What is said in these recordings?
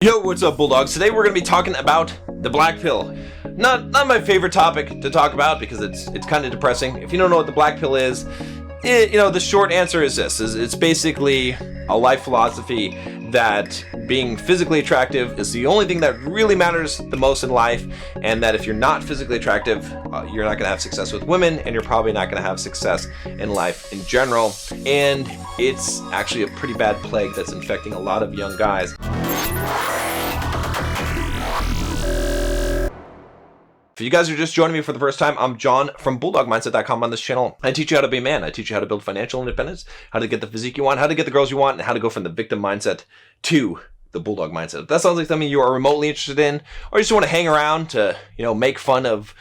Yo, what's up, Bulldogs? Today we're going to be talking about the black pill. Not my favorite topic to talk about because it's kind of depressing. If you don't know what the black pill is, the short answer is this: it's basically a life philosophy that being physically attractive is the only thing that really matters the most in life, and that if you're not physically attractive, you're not going to have success with women, and you're probably not going to have success in life in general. And it's actually a pretty bad plague that's infecting a lot of young guys. If you guys are just joining me for the first time, I'm John from BulldogMindset.com. On this channel, I teach you how to be a man. I teach you how to build financial independence, how to get the physique you want, how to get the girls you want, and how to go from the victim mindset to the Bulldog mindset. If that sounds like something you are remotely interested in, or you just want to hang around to, make fun of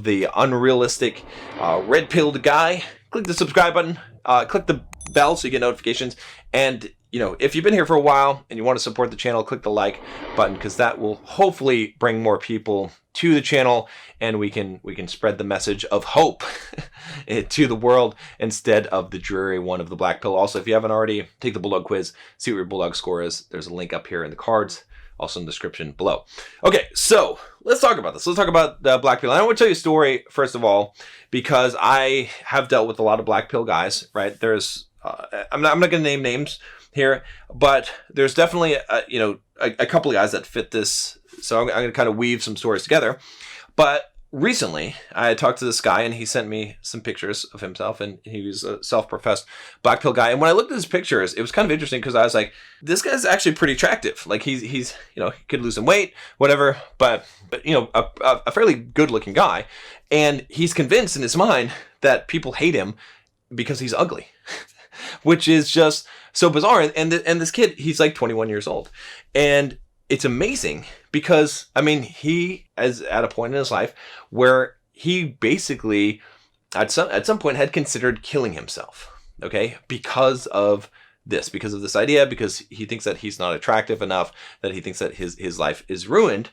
the unrealistic red-pilled guy, click the subscribe button, click the bell so you get notifications, and if you've been here for a while and you want to support the channel, click the like button, because that will hopefully bring more people to the channel, and we can spread the message of hope to the world instead of the dreary one of the black pill. Also, if you haven't already, take the Bulldog quiz, see what your Bulldog score is. There's a link up here in the cards, also in the description below. Okay, so let's talk about this. Let's talk about the black pill. I want to tell you a story, first of all, because I have dealt with a lot of black pill guys, right? There's, I'm not going to name names here, but there's definitely a couple of guys that fit this. So I'm going to kind of weave some stories together. But recently I talked to this guy, and he sent me some pictures of himself, and he was a self-professed black pill guy. And when I looked at his pictures, it was kind of interesting because I was like, this guy's actually pretty attractive. Like he's he could lose some weight, whatever, but a fairly good looking guy. And he's convinced in his mind that people hate him because he's ugly, which is just so bizarre. And this kid, he's like 21 years old. And it's amazing because, he is at a point in his life where he basically, at some point, had considered killing himself, okay? Because of this idea, because he thinks that he's not attractive enough, that he thinks that his life is ruined.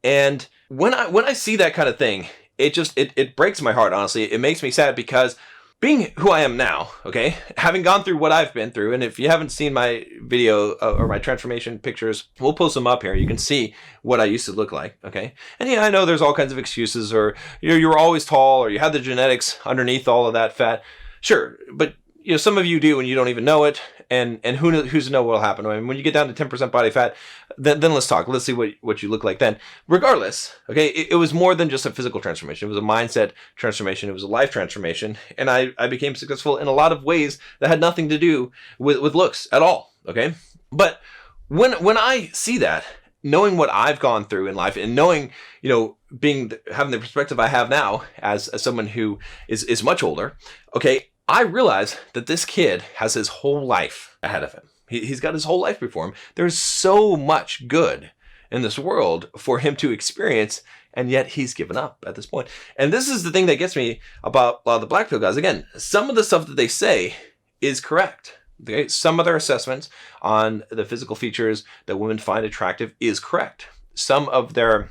And when I see that kind of thing, it breaks my heart, honestly. It makes me sad because being who I am now, okay, having gone through what I've been through, and if you haven't seen my video or my transformation pictures, we'll post them up here. You can see what I used to look like, okay? And yeah, I know there's all kinds of excuses, or you were always tall, or you had the genetics underneath all of that fat. Sure, but some of you do, and you don't even know it. And who's to know what will happen? When you get down to 10% body fat, then let's talk. Let's see what you look like then. Regardless, okay, it was more than just a physical transformation. It was a mindset transformation. It was a life transformation. And I became successful in a lot of ways that had nothing to do with looks at all, okay? But when I see that, knowing what I've gone through in life, and knowing, having the perspective I have now as someone who is much older, okay, I realize that this kid has his whole life ahead of him. He's got his whole life before him. There's so much good in this world for him to experience, and yet he's given up at this point. And this is the thing that gets me about a lot of the black pill guys. Again, some of the stuff that they say is correct. Okay? Some of their assessments on the physical features that women find attractive is correct. Some of their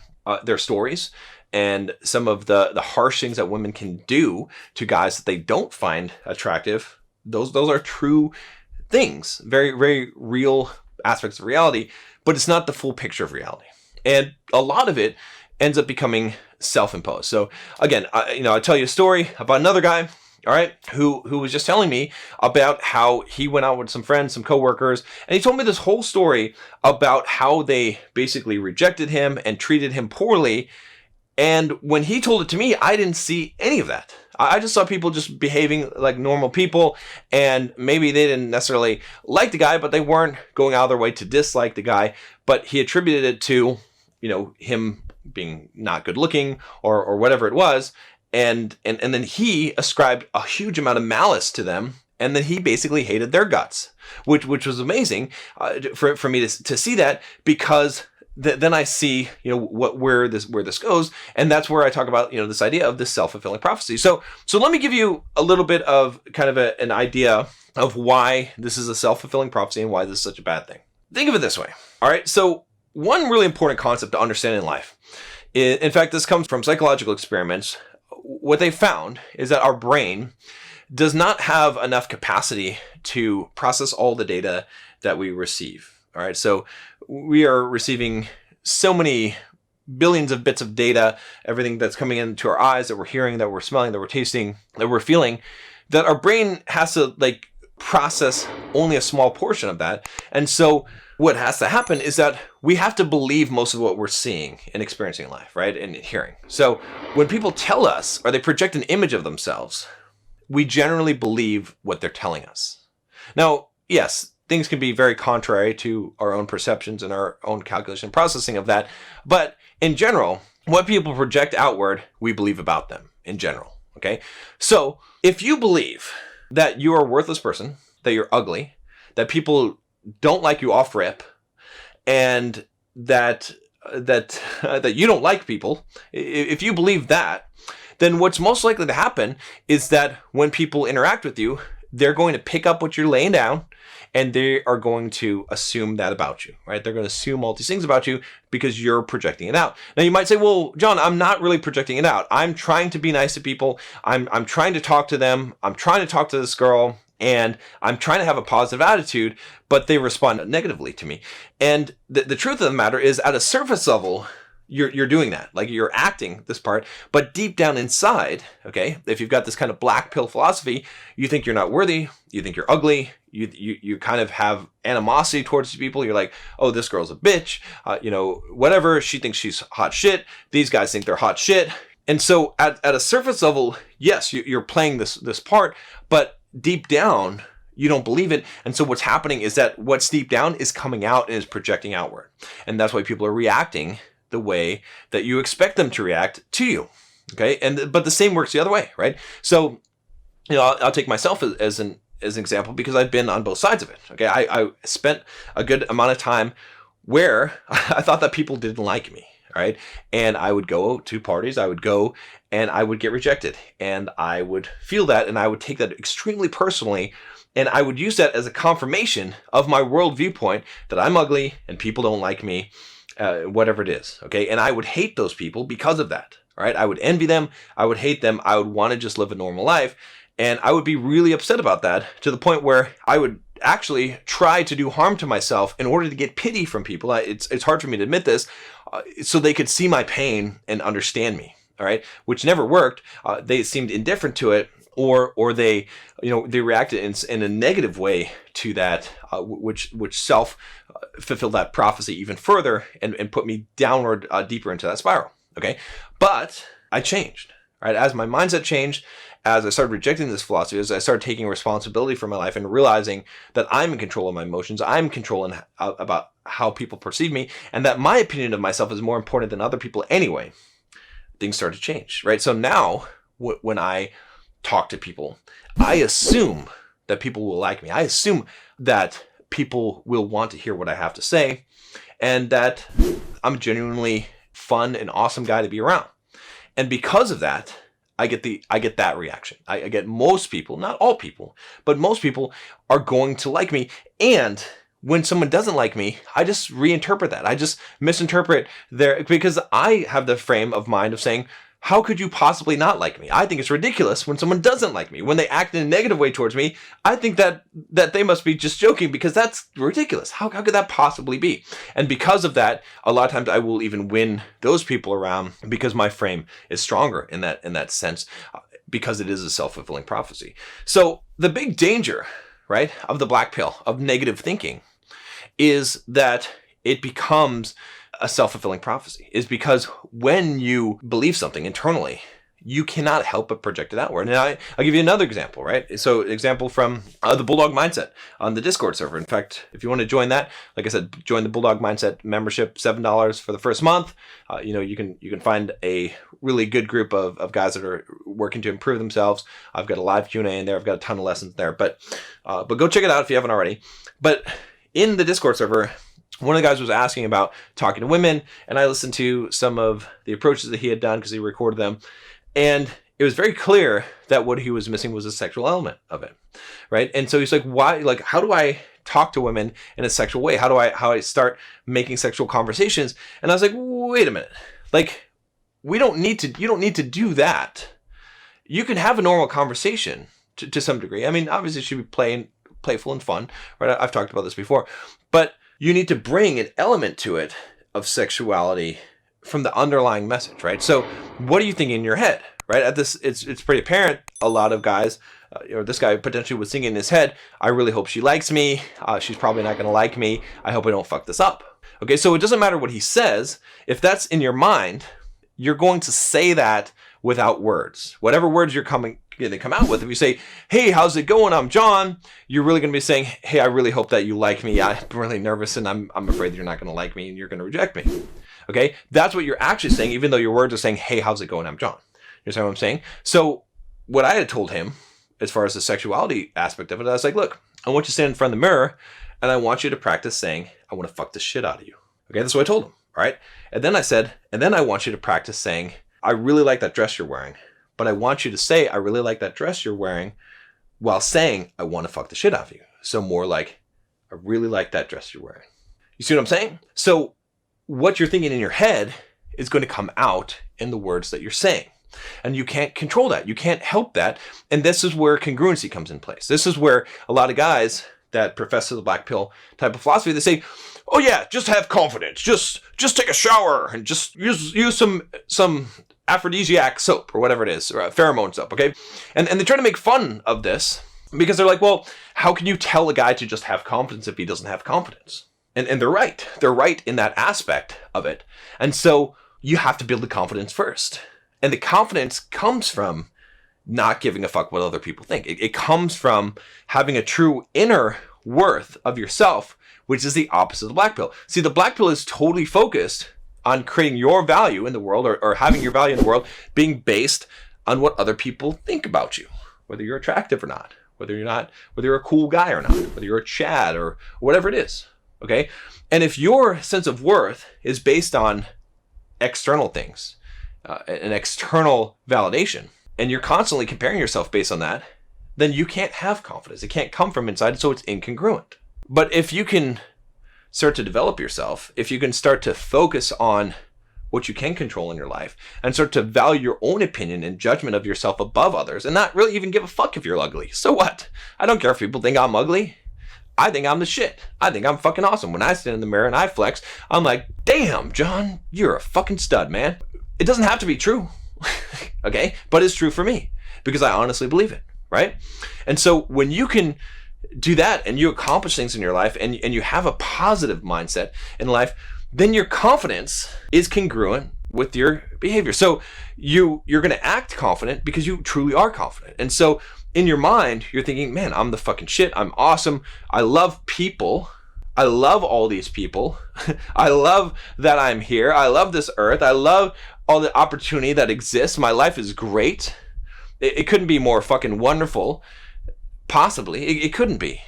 stories and some of the harsh things that women can do to guys that they don't find attractive, those are true things, very, very real aspects of reality, but it's not the full picture of reality. And a lot of it ends up becoming self-imposed. So again, I tell you a story about another guy, all right, who was just telling me about how he went out with some friends, some coworkers, and he told me this whole story about how they basically rejected him and treated him poorly. And when he told it to me, I didn't see any of that. I just saw people just behaving like normal people, and maybe they didn't necessarily like the guy, but they weren't going out of their way to dislike the guy. But he attributed it to, him being not good looking or whatever it was. And then he ascribed a huge amount of malice to them, and then he basically hated their guts, which was amazing for me to see that, because then I see, where this goes, and that's where I talk about, this idea of this self-fulfilling prophecy. So let me give you a little bit of kind of an idea of why this is a self-fulfilling prophecy and why this is such a bad thing. Think of it this way. All right. So one really important concept to understand in life, in fact, this comes from psychological experiments. What they found is that our brain does not have enough capacity to process all the data that we receive. All right. So we are receiving so many billions of bits of data, everything that's coming into our eyes, that we're hearing, that we're smelling, that we're tasting, that we're feeling, that our brain has to like process only a small portion of that. And so what has to happen is that we have to believe most of what we're seeing and experiencing in life, right? And hearing. So when people tell us, or they project an image of themselves, we generally believe what they're telling us. Now, yes, things can be very contrary to our own perceptions and our own calculation and processing of that. But in general, what people project outward, we believe about them in general. Okay. So if you believe that you are a worthless person, that you're ugly, that people don't like you off rip, and that you don't like people, if you believe that, then what's most likely to happen is that when people interact with you, they're going to pick up what you're laying down, and they are going to assume that about you, right? They're going to assume all these things about you because you're projecting it out. Now you might say, well, John, I'm not really projecting it out. I'm trying to be nice to people. I'm trying to talk to them. I'm trying to talk to this girl, and I'm trying to have a positive attitude, but they respond negatively to me. And the truth of the matter is, at a surface level, you're doing that, like you're acting this part, but deep down inside, okay, if you've got this kind of black pill philosophy, you think you're not worthy, you think you're ugly, you kind of have animosity towards people. You're like, oh, this girl's a bitch, whatever, she thinks she's hot shit, these guys think they're hot shit. And so at a surface level, yes, you're playing this part, but deep down, you don't believe it. And so what's happening is that what's deep down is coming out and is projecting outward. And that's why people are reacting the way that you expect them to react to you. Okay. But the same works the other way, right? So, I'll take myself as an example, because I've been on both sides of it. Okay. I spent a good amount of time where I thought that people didn't like me. All right. And I would go to parties, I would go and I would get rejected, and I would feel that, and I would take that extremely personally. And I would use that as a confirmation of my world viewpoint that I'm ugly and people don't like me. Whatever it is, okay? And I would hate those people because of that, all right? I would envy them. I would hate them. I would want to just live a normal life. And I would be really upset about that, to the point where I would actually try to do harm to myself in order to get pity from people. It's hard for me to admit this, so they could see my pain and understand me, all right? Which never worked. They seemed indifferent to it, or they reacted in a negative way to that, which self fulfilled that prophecy even further and put me downward, deeper into that spiral. Okay. But I changed, right? As my mindset changed, as I started rejecting this philosophy, as I started taking responsibility for my life and realizing that I'm in control of my emotions, I'm controlling about how people perceive me, and that my opinion of myself is more important than other people anyway, things started to change, right? So now when I talk to people, I assume that people will like me. I assume that people will want to hear what I have to say, and that I'm a genuinely fun and awesome guy to be around. And because of that, I get that reaction. I get most people, not all people, but most people are going to like me. And when someone doesn't like me, I just reinterpret that. I just misinterpret because I have the frame of mind of saying, how could you possibly not like me? I think it's ridiculous when someone doesn't like me. When they act in a negative way towards me, I think that they must be just joking, because that's ridiculous. How could that possibly be? And because of that, a lot of times I will even win those people around, because my frame is stronger in that sense, because it is a self-fulfilling prophecy. So the big danger, right, of the black pill, of negative thinking, is that it becomes a self-fulfilling prophecy, is because when you believe something internally, you cannot help but project it outward. And I'll give you another example, right? So example from the Bulldog Mindset on the Discord server. In fact, if you want to join that, like I said, join the Bulldog Mindset membership, $7 for the first month. You can find a really good group of guys that are working to improve themselves. I've got a live Q&A in there. I've got a ton of lessons there, but go check it out if you haven't already. But in the Discord server, one of the guys was asking about talking to women, and I listened to some of the approaches that he had done because he recorded them. And it was very clear that what he was missing was a sexual element of it, right? And so he's like, why, like, how do I talk to women in a sexual way? How do I start making sexual conversations? And I was like, wait a minute. Like, you don't need to do that. You can have a normal conversation to some degree. I mean, obviously it should be playful and fun, right? I've talked about this before, but you need to bring an element to it of sexuality from the underlying message, right? So what are you thinking in your head, right? At this, it's pretty apparent. A lot of guys, or this guy potentially was thinking in his head, I really hope she likes me. She's probably not going to like me. I hope I don't fuck this up. Okay, so it doesn't matter what he says. If that's in your mind, you're going to say that without words. Whatever words you're going to come out with. If you say, hey, how's it going? I'm John. You're really going to be saying, hey, I really hope that you like me. I'm really nervous and I'm afraid that you're not going to like me and you're going to reject me. Okay, that's what you're actually saying, even though your words are saying, hey, how's it going? I'm John. You understand what I'm saying? So what I had told him, as far as the sexuality aspect of it, I was like, look, I want you to stand in front of the mirror and I want you to practice saying, I want to fuck the shit out of you. Okay, that's what I told him. All right. And then I said, and then I want you to practice saying, I really like that dress you're wearing, but I want you to say, I really like that dress you're wearing while saying, I want to fuck the shit out of you. So more like, I really like that dress you're wearing. You see what I'm saying? So what you're thinking in your head is going to come out in the words that you're saying. And you can't control that. You can't help that. And this is where congruency comes in place. This is where a lot of guys that profess the black pill type of philosophy, they say, oh yeah, just have confidence. Just take a shower and just use some aphrodisiac soap or whatever it is, or a pheromone soap, okay? And they try to make fun of this because they're like, well, how can you tell a guy to just have confidence if he doesn't have confidence? And they're right. They're right in that aspect of it. And so you have to build the confidence first. And the confidence comes from not giving a fuck what other people think. It comes from having a true inner worth of yourself, which is the opposite of the black pill. See, the black pill is totally focused on creating your value in the world, or having your value in the world being based on what other people think about you, whether you're attractive or not, whether you're a cool guy or not, whether you're a Chad or whatever it is. Okay. And if your sense of worth is based on external things, an external validation, and you're constantly comparing yourself based on that, then you can't have confidence. It can't come from inside, so it's incongruent. But if you can start to develop yourself, if you can start to focus on what you can control in your life and start to value your own opinion and judgment of yourself above others and not really even give a fuck if you're ugly. So what? I don't care if people think I'm ugly. I think I'm the shit. I think I'm fucking awesome. When I stand in the mirror and I flex, I'm like, damn, John, you're a fucking stud, man. It doesn't have to be true, okay? But it's true for me because I honestly believe it, right? And so when you can do that and you accomplish things in your life and you have a positive mindset in life, then your confidence is congruent with your behavior. So you're going to act confident because you truly are confident. And so in your mind, you're thinking, man, I'm the fucking shit. I'm awesome. I love people. I love all these people. I love that I'm here. I love this earth. I love all the opportunity that exists. My life is great. It couldn't be more fucking wonderful. Possibly. It couldn't be.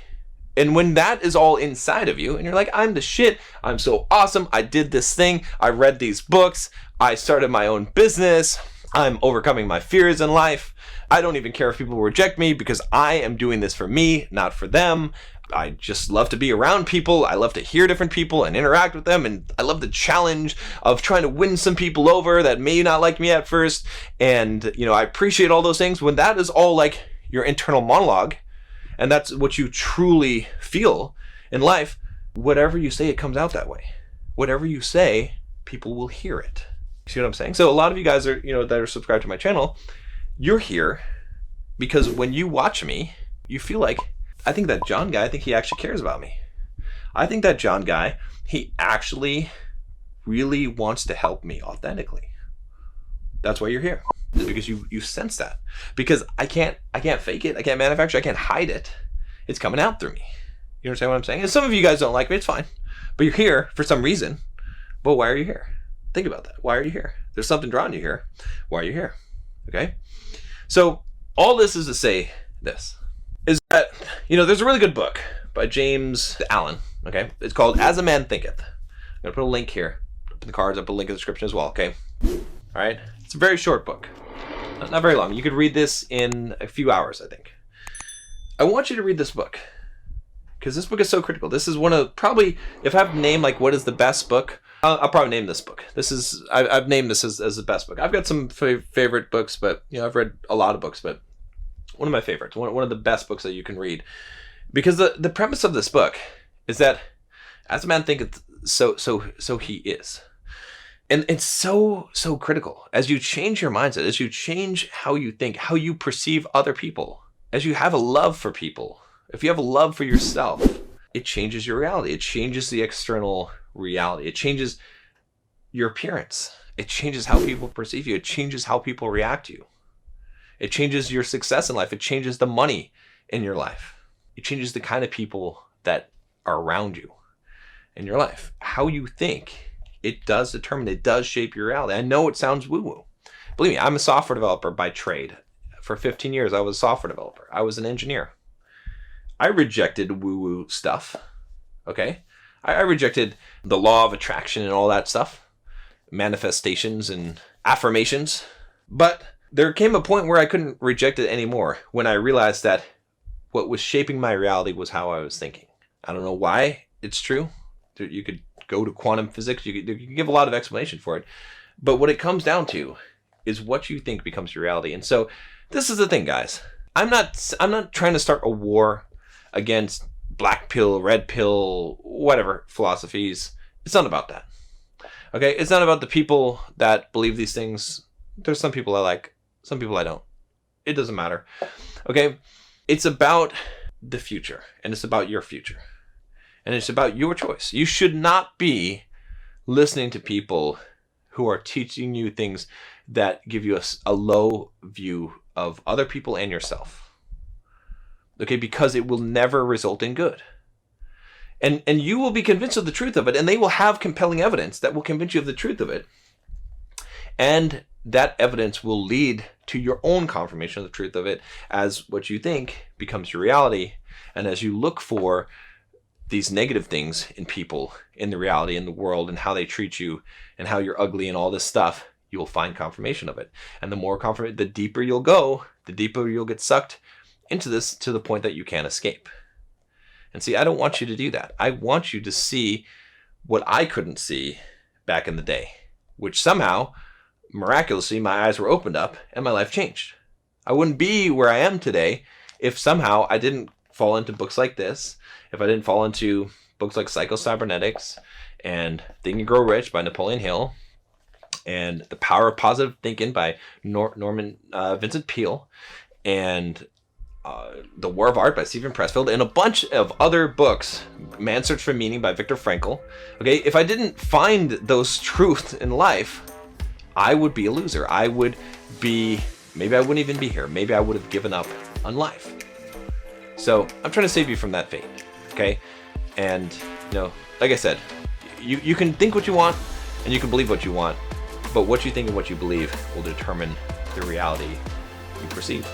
And when that is all inside of you and you're like, I'm the shit. I'm so awesome. I did this thing. I read these books. I started my own business. I'm overcoming my fears in life. I don't even care if people reject me because I am doing this for me, not for them. I just love to be around people. I love to hear different people and interact with them. And I love the challenge of trying to win some people over that may not like me at first. And, I appreciate all those things. When that is all like your internal monologue, and that's what you truly feel in life, whatever you say, it comes out that way. Whatever you say, people will hear it. See what I'm saying? So a lot of you guys are, that are subscribed to my channel, you're here because when you watch me, you feel like, I think that John guy, I think he actually cares about me. I think that John guy, he actually really wants to help me authentically. That's why you're here. It's because you sense that. Because I can't fake it. I can't manufacture. I can't hide it. It's coming out through me. You understand what I'm saying? And some of you guys don't like me. It's fine. But you're here for some reason. But why are you here? Think about that. Why are you here? There's something drawing you here. Why are you here? Okay? So all this is to say this. Is that, there's a really good book by James Allen, okay? It's called As a Man Thinketh. I'm going to put a link here. Up in the cards, I'll put a link in the description as well, okay? All right? It's a very short book. Not very long. You could read this in a few hours, I think. I want you to read this book because this book is so critical. This is one of, probably, if I have to name, like, what is the best book, I'll probably name this book. I've named this as the best book. I've got some favorite books, but, I've read a lot of books, but one of my favorites, one of the best books that you can read. Because the premise of this book is that As a man thinketh, so he is. And it's so critical. As you change your mindset, as you change how you think, how you perceive other people, as you have a love for people, if you have a love for yourself, it changes your reality. It changes the external reality. It changes your appearance. It changes how people perceive you. It changes how people react to you. It changes your success in life. It changes the money in your life. It changes the kind of people that are around you in your life. How you think, it does determine, it does shape your reality. I know it sounds woo-woo. Believe me, I'm a software developer by trade. For 15 years, I was a software developer. I was an engineer. I rejected woo-woo stuff, okay? I rejected the law of attraction and all that stuff, manifestations and affirmations. But there came a point where I couldn't reject it anymore when I realized that what was shaping my reality was how I was thinking. I don't know why it's true. You could go to quantum physics. You could give a lot of explanation for it. But what it comes down to is what you think becomes your reality. And so this is the thing, guys. I'm not trying to start a war against black pill, red pill, whatever philosophies. It's not about that. Okay? It's not about the people that believe these things. There's some people I like, some people I don't. It doesn't matter. Okay? It's about the future, and it's about your future. And it's about your choice. You should not be listening to people who are teaching you things that give you a low view of other people and yourself. Okay, because it will never result in good. And you will be convinced of the truth of it, and they will have compelling evidence that will convince you of the truth of it. And that evidence will lead to your own confirmation of the truth of it as what you think becomes your reality. And as you look for these negative things in people, in the reality, in the world, and how they treat you, and how you're ugly and all this stuff, you will find confirmation of it. And the more confirmation, the deeper you'll go, the deeper you'll get sucked into this to the point that you can't escape. And see, I don't want you to do that. I want you to see what I couldn't see back in the day, which somehow, miraculously, my eyes were opened up and my life changed. I wouldn't be where I am today if somehow I didn't fall into books like this, if I didn't fall into books like Psycho-Cybernetics and Think and Grow Rich by Napoleon Hill, and The Power of Positive Thinking by Norman Vincent Peale, and The War of Art by Stephen Pressfield, and a bunch of other books, Man's Search for Meaning by Viktor Frankl. Okay, if I didn't find those truths in life, I would be a loser. Maybe I wouldn't even be here. Maybe I would have given up on life. So I'm trying to save you from that fate, okay? And, like I said, you can think what you want and you can believe what you want, but what you think and what you believe will determine the reality you perceive.